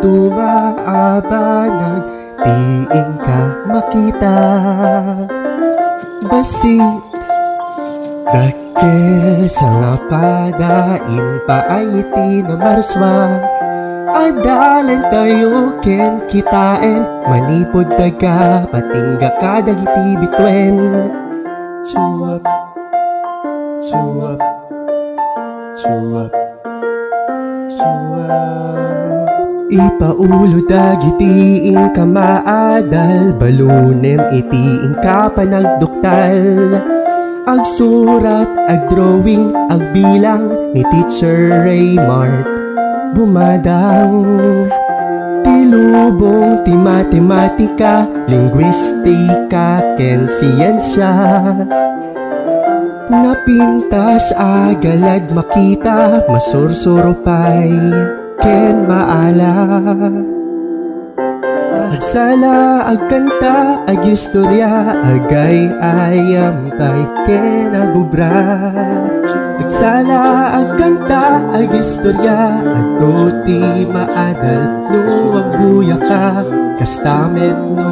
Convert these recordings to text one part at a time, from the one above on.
dumaabanag, tiing ka makita. Basit dakkel sa lapada, impaayiti na marswa. Adalan tayo ken kitaen, manipod taga patingga kadagiti bitwen. Chuwap, chuwap, chuwap, chuwap. Ipaulo dagitiin ka maadal, balunem itiin ka panagduktal. Agsurat, agdrawing, agbilang ni Teacher Raymart bumadang. Tilubong, ti matematika, linguistika, ken siyensya. Napintas agalad makita, masursuropay, ken maala. Agsala, agkanta, agistorya, agay ayampay, ken agubra. Agsala, agkanta, agistorya, agtuti maadal, no agbuya ka, kastamet no,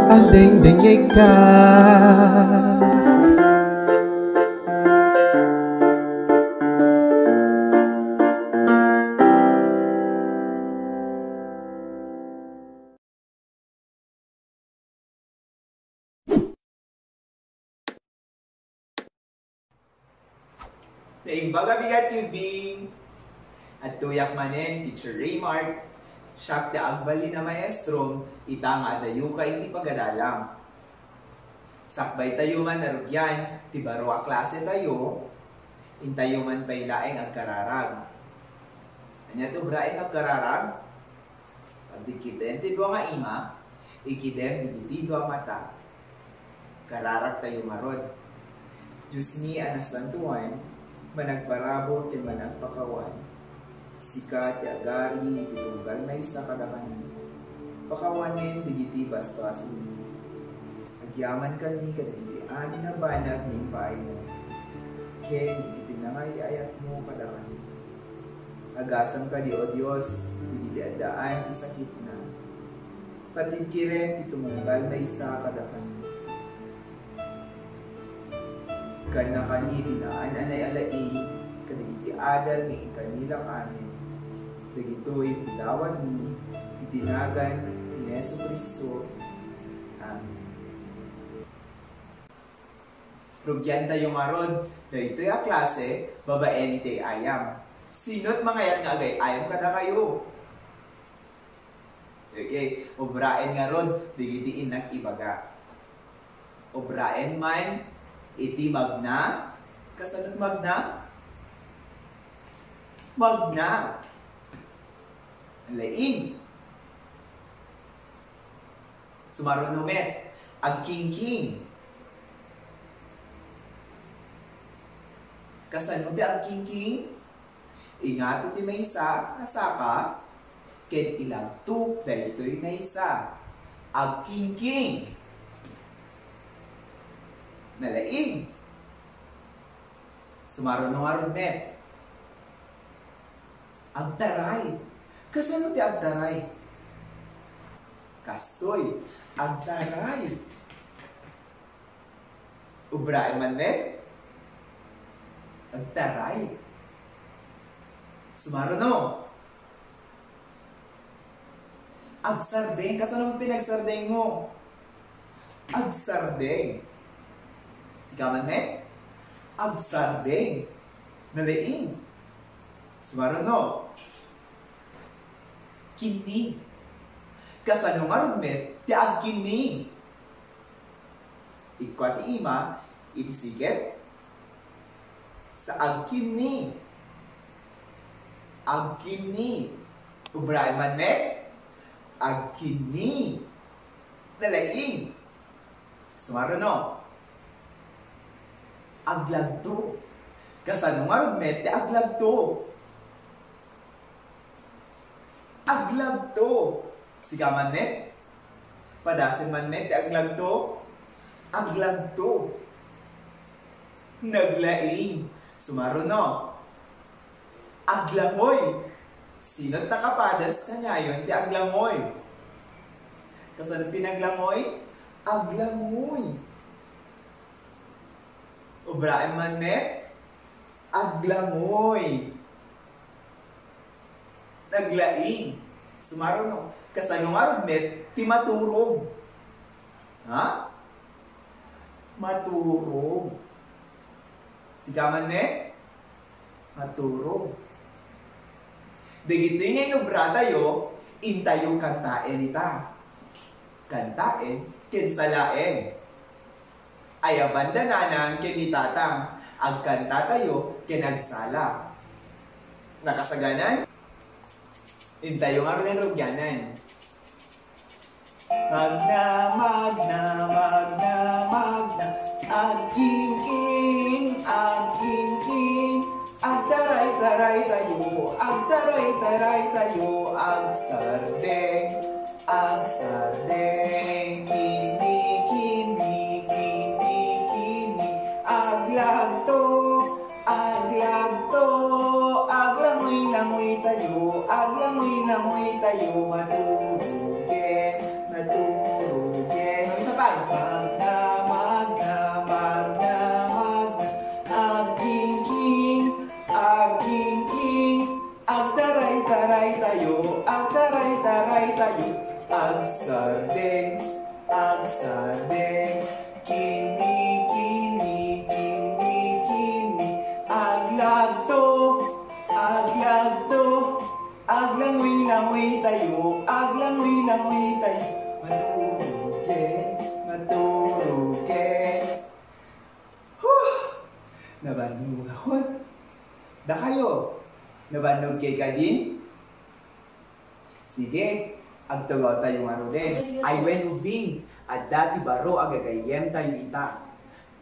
agdeng-dengeg ka. Naimbaga bigat yubing at tuyak manen Teacher Raymart, siyak da agbali na maestro, itanga dayo ka hindi pagadalam. Sakbay tayo man narugyan, ti baro a klase tayo, intayo man pailaeng agkararag. Anya to braeng agkararag? Pagdikiden ti dua nga ima, ikidem di dua mata. Kararag tayo marod. Diyos ni anas santuan, managbarabo ti managpakawan. Sika ti agari, ti tunggal may isa kadakanin. Pakawanin, digiti basbasin. Agyaman kani, kadagiti ani na banag ni impay mo. Ken, ipinangay ayat mo kadakanin. Agasam ka di o Diyos, digiti adaan ti sakit na. Patigkiren, ti tunggal may isa kadakanin. Kana kani dinaan anay alain, kadagiti adal ni ikanilang amin. Dagito'y pidawan ni, itinagan ni Yesu Kristo. Amen. Rugyan tayo marod, na ito'y a klase, babaen ito'y ayam. Sino't mga yan nga agay, ayam kada kayo. Okay, obraen nga rod, digitiin ng ibaga. Obraen man, iti magna, kasanot magna? Magna. Laing. Sumarunumet, agking-king. Kasanot ti agking-king? Ingato ti may isa, asaka, ken ilagtuk, dahil ito'y may isa. Agking-king. Nalaing. Sumarunong met. Agdaray. Kasano ti agdaray? Kastoy. Agdaray. Ubrae man met. Agdaray. Sumarunong. Agsardeng. Kasano pinagsardeng mo? Agsardeng. Sikaman met, agsardeng, nalaing. Sumaruno, kining. Kasano nga met, ti agkining. Ikwa ti ima, itisiket, sa agkining. Agkining. Ubray man met, agkining. Nalaing. Sumaruno, aglagto. Kasano nga met, ti aglagto. Aglagto. Sigaman net. Padasin man net, ti aglagto. Aglagto. Naglaing. Sumaruno. Aglangoy. Sino't nakapadas na ngayon ti aglamoy? Kasan pinaglamoy? Aglamoy. Ubrae man met? Aglamoy. Naglaing. Sumaro no. Kasanong arod met? Ti maturog. Ha? Maturog. Sikaman met? Maturog. Dagito yung inubra tayo, intayo kantaen ita. Kantaen, kinsalaen. Ayaban dananang kinitatang, agkanta tayo, kinagsala. Nakasaganan? Intayo nga rin rugyanan. Magna, magna, magna, magna, agking king, agking king. Agtaray-taray tayo, agtaray-taray tayo, agsardeng, agsardeng, kini, kini, kini, kini, aglagto, aglagto, aglangoy-langoy tayo, aglangoy-langoy tayo, matulugin, matulugin. Isa pa, magna, magna, magna, magna, agking king, agking king, agtaray-taray tayo, agtaray-taray tayo, agsardeng, agsardeng, kini, kini, kini, kini, aglagto, aglagto, aglangoy-langoy tayo, aglangoy-langoy tayo, matulugin, matulugin. Nabanog ako. Da kayo, nabanog kay ka din? Sige, agtugaw tayo nga ro din. Ay when ubing, at dati baro agagayem tayo ita.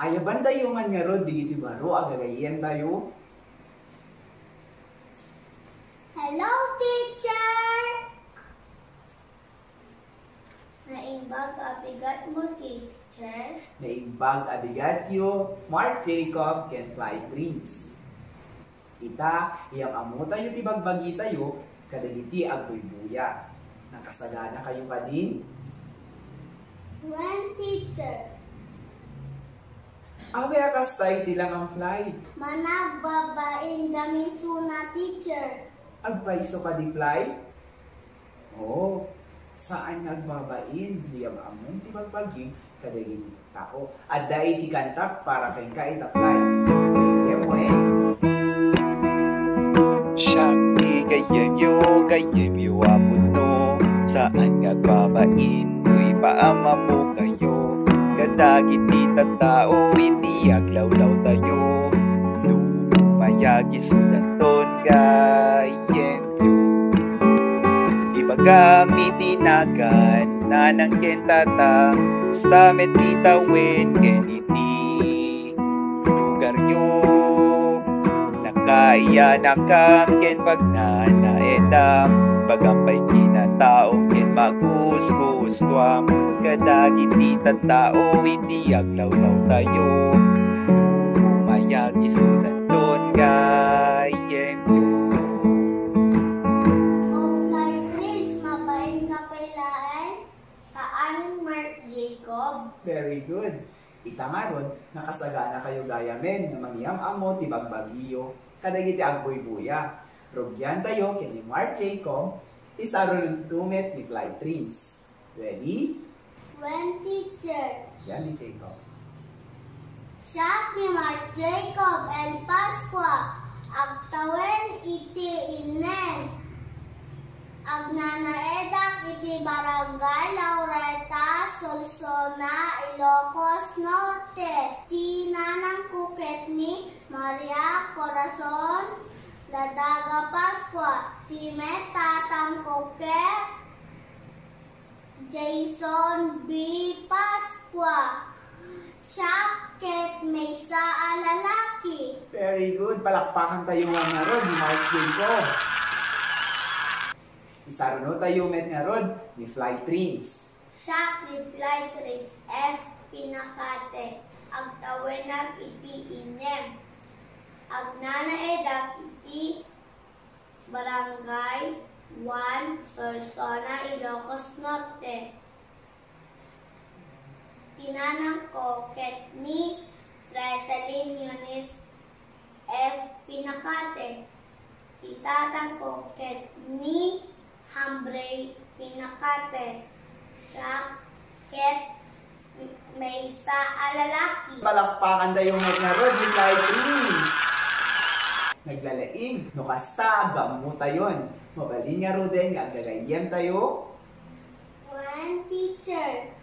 Ayaban tayo man nga ro, di iti baro agagayem tayo. Hello, teacher! Naimbag abigat mo, teacher. Naimbag abigat yo, Mark Jacob can fly dreams. Ita, iyang amo tayo ti bagbagi tayo, kadagiti agbuy-buya. Nakasagana kayo kadin? When, teacher? Awe akastay ti lang ang flight. Managbabain gamin suna, teacher. Agpaiso ka di flight? Oo. Saan nagbabain? Diyang among ti bagbagi, kadagiti tao. At dahil ti kantak para kay kaita flight. Kaya Shakti gayem yo apuno, saan nagbabain, tuy paama mo kayo, kadagiti tattao, iti aglawlaw tayo, lumayagi sudanton gayem yo. Ibagamit tinagan, nanang kentata, stamet titawin, keniti lugar yo. Kaya nakam ken pagnanaedam, pagampay kinatao ken magus-gustuam, kadagiti tattao iti aglawlaw tayo, lumayagi sudanton gayem yo. Okay, Prince, mabain ka pailaan? Saan, Mark Jacob? very good. Ita nga ron, nakasagana kayo gayamen, na mangyam amo ti bagbagiyo, kadagiti agbuy-buya. Rugyan tayo kini Mark Jacob, isarol tumet ni Fly Twins. Ready? When, teacher? Yan ni Jacob. Siya ni Mark Jacob and Pasqua, agtawen iti inen. Agnanaedak iti Barangay Laureta, Solsona, Ilocos Norte. Tinanang kuket ni Maria Corazon Ladaga Pasqua. Timet tatam kuket Jason B. Pasqua. Shaket may sa alalaki. Very good. Palakpakan tayo nga nga ron ni Mark Jacob. Isaruno tayo met nga ron ni Fly Twins. Siya ni Flight Rates F. Pinakate. Agtawenag iti inem. Agnanaedak iti Barangay 1, Solsona, Ilocos Norte. Tinanang ko ket ni Resalin Yunis F. Pinacate. Titatang ko ket ni Hambre Pinacate. Siya ket may isa alalaki. Palakpakan tayo nga rod ni Fly Trees. Naglalaing, no kasta, gamu tayon. Mabalin nga roden nga agagayem tayo. When teacher.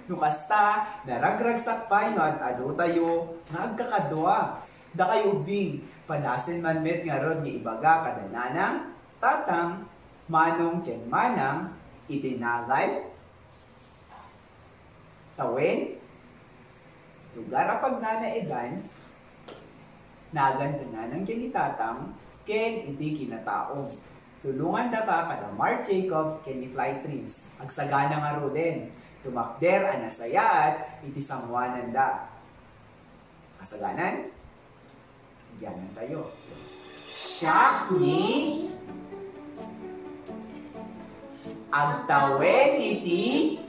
No kasta, naragragsak pa no at ado tayo, nga agkakadwa. Da kayo ubing, panasin man met nga rod ni ibaga kadananang, tatang, manong ken manang, itinagal, tawin, lugar apag nanaedan, nagandanan ng kinitatang, ken iti kinataong. Tulungan da ka kada Mark Jacob ken ni Fly Trees. Agsagana nga roden, tumakder ang nasayaat, iti sangwanan da. Kasaganan, diyanan tayo. Siya ni agtawen iti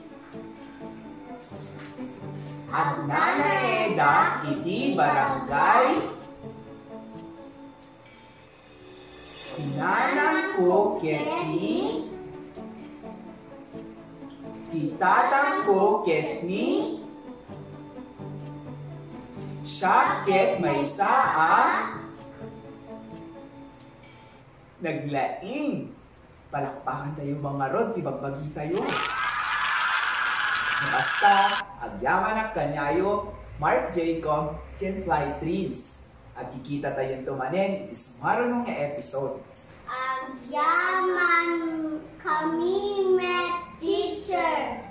at nanaeda iti barangay Tinanang ko ket ni titatang ko ket ni siya ket may saa naglaing. Palakpakan tayo mga rod, tibagbagi tayo. Basta, agyaman ang kanyayo, Mark Jacob, ken Fly Trees. At kikita tayong tumanin, itis marunong nga episode. Agyaman kami met teacher.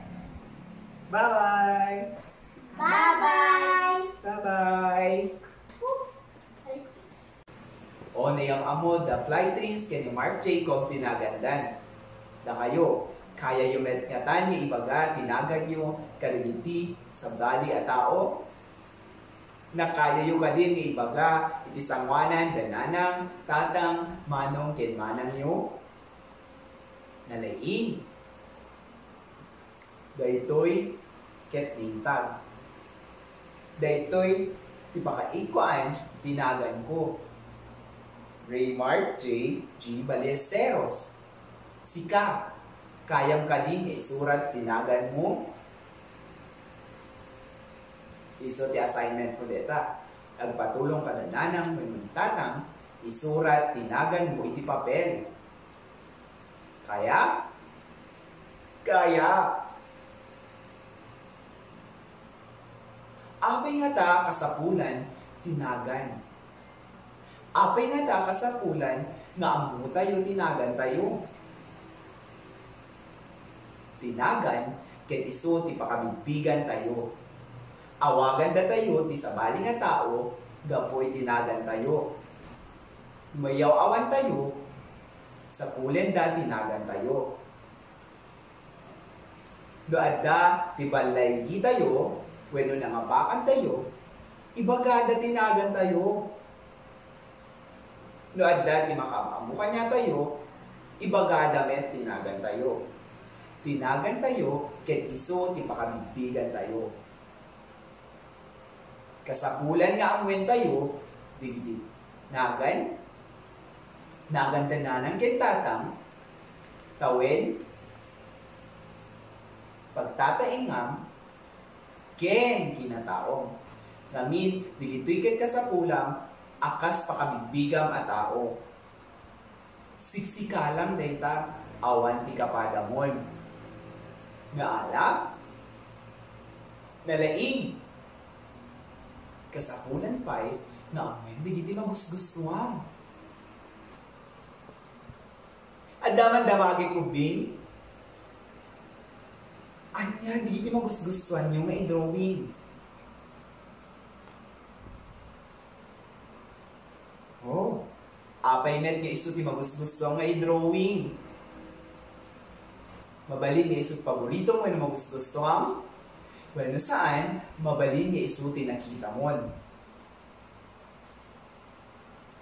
Bye-bye! Bye-bye. Bye-bye! O nayang amo, the Fly Trees, ken ni Mark Jacob, tinagandan. Da kayo, kaya yung metngatan yung ibaga, tinagan nyo, kaligiti, sabdali at tao, na kaya yung kadin yung ibaga, iti sangwanan, dananang, tatang, manong, ken manang nyo, nalaing. Daytoy, ket lintag. Daytoy, tipakaikuan, tinagan ko. Raymart J. G. Ballesteros. Sika, kayam ka din isurat tinagan mo. Iso ti assignment ko deta. Agpatulong ka na nanang tatang, isurat tinagan mo iti papel. Kaya? Kaya! Apay nga ta kasapulan, tinagan. Apay nga ta kasapulan, nga amu tayo, tinagan tayo. Tinagan, ket iso ti pakabigbigan tayo. Awagan da tayo, ti sabali nga tao, gapoy tinagan tayo. Mayaw awan tayo, sa pulen da tinagan tayo. Doad da, ti balay tayo, weno nangabakan tayo, ibagada tinagan tayo. No adda ti makamamu kanya tayo, ibagada met tinagan tayo. Tinagan tayo, ket iso ti pakabigbigan tayo. Kasapulan nga amwen tayo, digdi nagan, nagandanan ken tatang, tawen, pagtataingam, ken kinataong. Ngamin, digitoy ket kasapulang, akas pakabigbigam a tao. Siksikalang dayta, awan ti kapadamon. Nga alak, nalaing. Kasapulan pa'y, nga amen, digiti magusgustuhan. Adaman damagi kubing, anya, digiti magusgustuhan yung nga i-drawing. Oh, apay net nga iso ti magusgusto nga i-drawing. Mabalin nga iso paborito mo na magusgusto ang? Well, saan, mabalin nga iso ti nakita mo.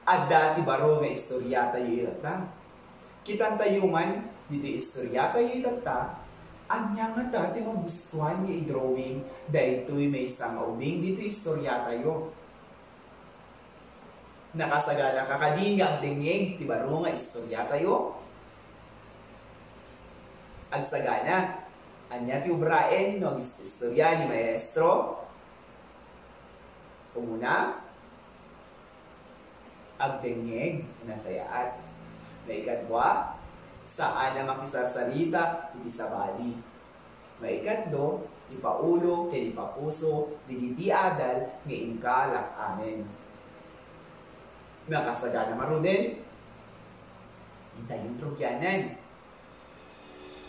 Adda ti baro nga istorya tayo itata. Kitan tayo man, dito istorya tayo itata, anya nga dati magustuhan niya i-drawing, dahil ito'y may isang ubing, dito istorya tayo. Nakasagana kakadin nga ang tingig, ti baro nga istorya tayo. Ang sagana, anya ti ubraen, no, istorya ni maestro. Umuna, agdengeg na sayaat. Maikatwa, saan na makisarsarita, iti sabali. Maikatlo, ipaulo, ken ipapuso, digiti adal, nga inkalak amen. Nakasagana maruden, itayong trogyanan.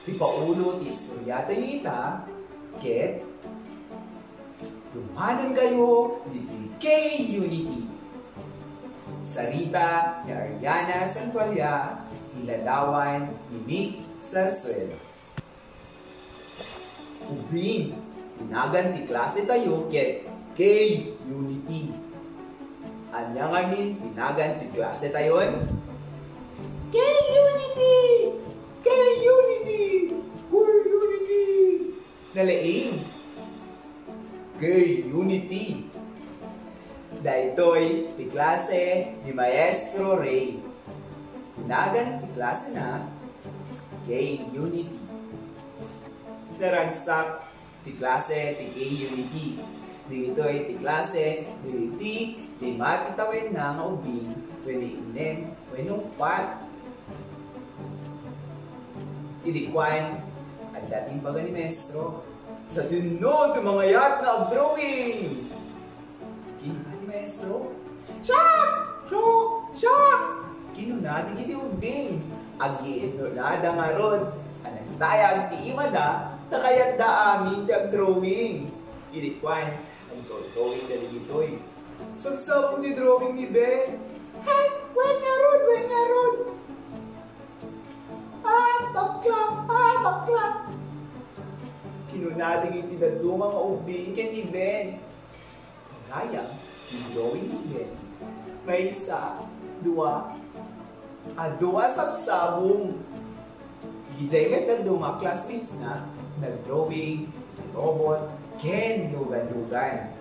Ipaulo, ti istoryata ita, ket, dumanan kayo, diti K-Unity. Sarita ni Ariana Santualia, Iladawan ni Mick Sarsuel. Ubing, tinagan ti klase tayo ket K-Unity. Anya ngamin, tinagan ti klase tayon K-Unity! K-Unity! K-Unity! Nalaing K-Unity. Dahitoy, ti klase ni Maestro Ray. Tinagan ti klase na K-Unity. Naragsak ti klase ti K-Unity. Dito'y ti klase ti matitawin na nga ubing pwede inem, wenong pat. Tidikwan at dating baga ni Maestro sa sinod mga yat na drawing. Maestro, Shock! Shock! Shock! Kinunati kiti ubing. Agi ito na da nga ron. Anang tayag ti imada, takayat da amin ti drawing. Ilikwan, ang drawing na ligitoy. Sabsabong ti drawing ni Ben. Hey! Wen nga ron! Wen nga ron! Baklap! Kinunati kiti da dumang ubing ken ni Ben. Kayang drawing again. May isa, dua sabsabong. Gijaymet na duma classmates na nag-drawing, robot, ken lugan-lugan.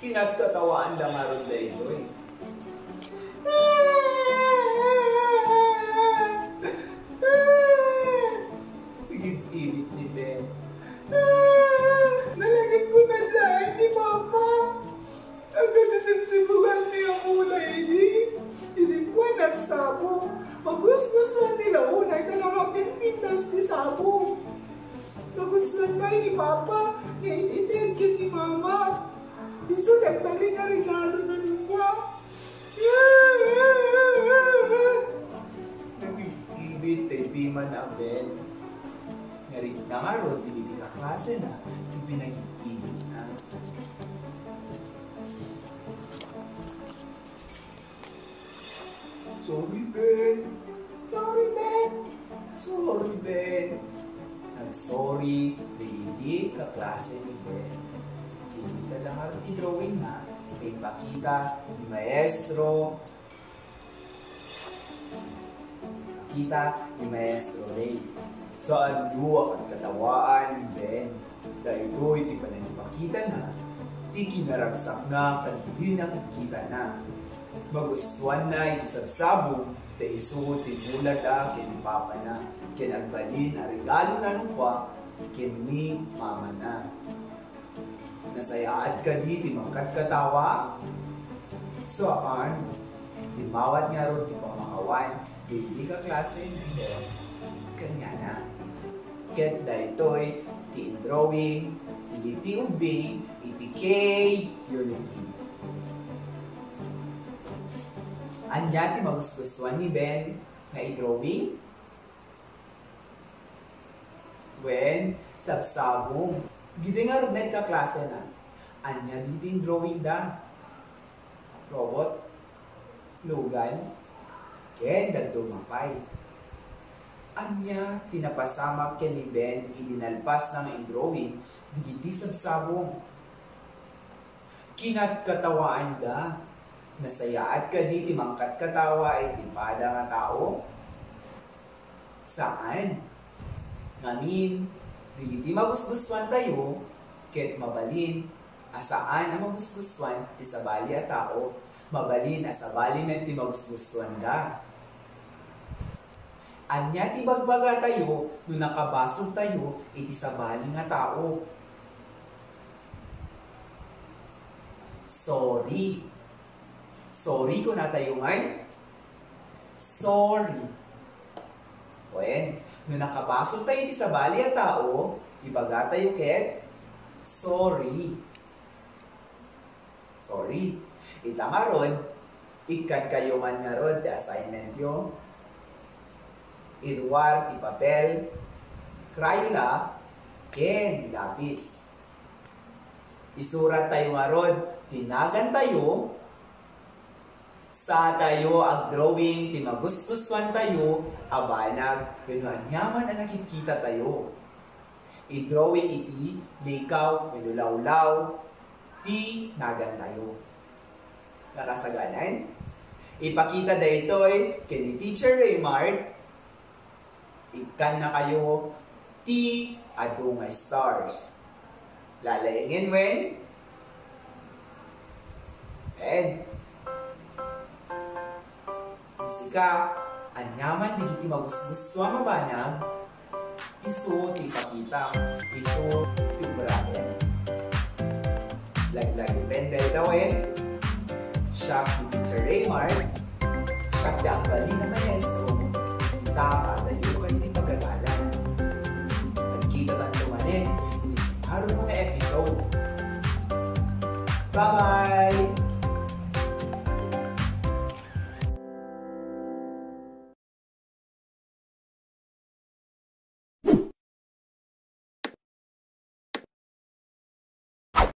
Kinagkatawaan lang aron na ito eh. Nagigilip ni Ben. Nalagyan ko na dahil ni Papa. Ang ganda-sip-sipugan niya kulay ini. Hindi ko nagsabo. Magustuhan nila unay talaga pintas ni Sabo. Nagustuhan ba ni Papa? Ngayon ni Mama. Iso nagtali ka regalo na niya. Nag-ibit, taybiman na Ben. Ngarit na nga ron, hindi ka klase na, pinag-ibit na. Sorry, Ben. Nag-sorry, hindi ka klase ni Ben. Kinita lang nga ron i-drawing na, may pakita ni Maestro. Pakita ni Maestro Ray. Saan luwa ang katawaan ni Ben? Dahil ito'y di pa nagpakita na, di kinaragsak na, kanilin ang kita na. Magustuhan na itisabsabong, da isuot tinulat a, kin Papa na, kin agbalin a regalo na nung kwa, kin ni Mama na. Nasayaad ka di mangkat katawa? So aan, di mawat nga ro di pamakawan, di ka klase na Ben. Kanya na. Ket daytoy ti drawing, ti ubing, iti K-Unity. Anya ti magustuhan ni Ben nga i-drawing? When sabsabong. Gidya nga rin ka klase na. Anya dito yung drawing da. Robot, lugan, ken dagdumapay. Anya tinapasama ken ni Ben idinalpas ng ang drawing digiti sabsabong. Kinat katawaan da Nasayaat ka di timangkat katawa ay timpada nga tao? Saan? Ngamin, di mabusbustuan tayo, ket mabalin, asaan ang mabusbustuan ti sabali a tao, mabalin asabali men ti mabusbustuan da. Anya ti bagbaga tayo, no nakabasog tayo, iti sabali nga tao. Sorry. Sorry ko na tayo ngay. Sorry. Wen, no nakabasog tayo iti sabali a tao, ibaga tayo ket sorry. Sorry. Ita nga ron, ikan kayo man nga ron, the assignment yo. Irwar, ti papel, Crayola, ken lapis. Isurat tayo nga ron, tinagan tayo, sa tayo ag drawing, timagusgustuan tayo, abanag, pinuan yaman ang nakikita tayo. I-drawing iti, likaw, minulaw-law, ti nagan tayo. Nakasaganan? Ipakita dahito kay Teacher Raymart, ikan na kayo, ti adungay stars. Lalayangin wen? And, isika, anyaman di giti magusgustuan mabanag, iso ti pakita, iso ti bracket. Laglag pendel daw siya ti Teacher Raymart, siya ti Agbali na maestro, taka tayo kayo ni pag-aralan. Nagkita tanto manin, hindi sa araw mga episode. Bye-bye!